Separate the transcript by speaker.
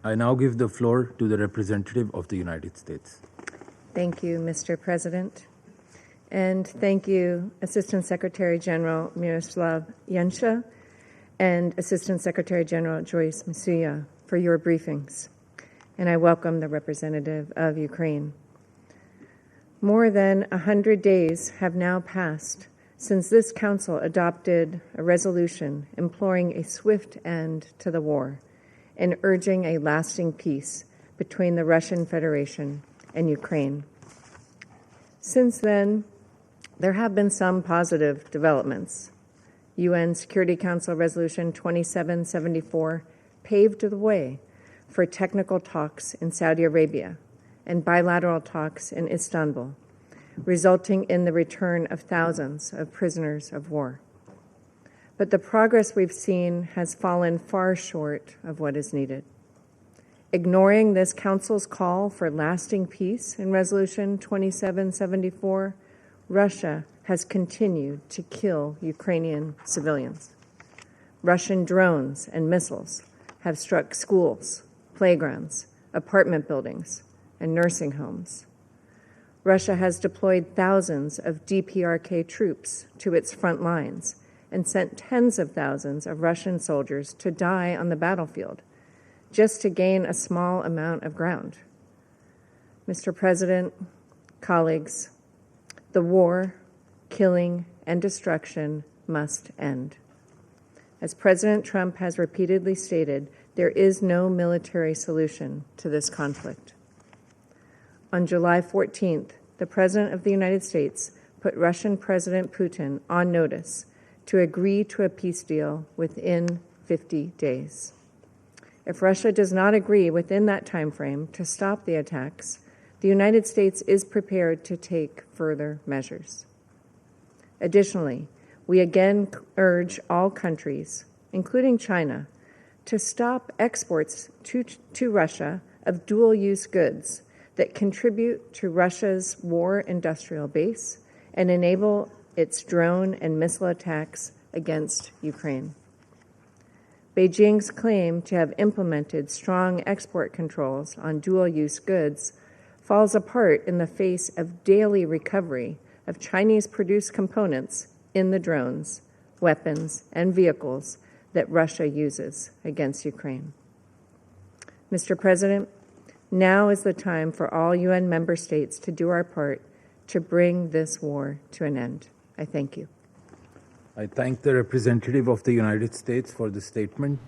Speaker 1: I now give the floor to the representative of the United States.
Speaker 2: Thank you, Mr. President. And thank you, Assistant Secretary General Miroslav Yensha and Assistant Secretary General Joyce Masuya for your briefings. And I welcome the representative of Ukraine. More than 100 days have now passed since this Council adopted a resolution imploring a swift end to the war and urging a lasting peace between the Russian Federation and Ukraine. Since then, there have been some positive developments. UN Security Council Resolution 2774 paved the way for technical talks in Saudi Arabia and bilateral talks in Istanbul, resulting in the return of thousands of prisoners of war. But the progress we've seen has fallen far short of what is needed. Ignoring this Council's call for lasting peace in Resolution 2774, Russia has continued to kill Ukrainian civilians. Russian drones and missiles have struck schools, playgrounds, apartment buildings, and nursing homes. Russia has deployed thousands of DPRK troops to its front lines and sent tens of thousands of Russian soldiers to die on the battlefield just to gain a small amount of ground. Mr. President, colleagues, the war, killing, and destruction must end. As President Trump has repeatedly stated, there is no military solution to this conflict. On July 14th, the President of the United States put Russian President Putin on notice to agree to a peace deal within 50 days. If Russia does not agree within that time frame to stop the attacks, the United States is prepared to take further measures. Additionally, we again urge all countries, including China, to stop exports to Russia of dual-use goods that contribute to Russia's war industrial base and enable its drone and missile attacks against Ukraine. Beijing's claim to have implemented strong export controls on dual-use goods falls apart in the face of daily recovery of Chinese-produced components in the drones, weapons, and vehicles that Russia uses against Ukraine. Mr. President, now is the time for all UN member states to do our part to bring this war to an end. I thank you.
Speaker 1: I thank the representative of the United States for the statement.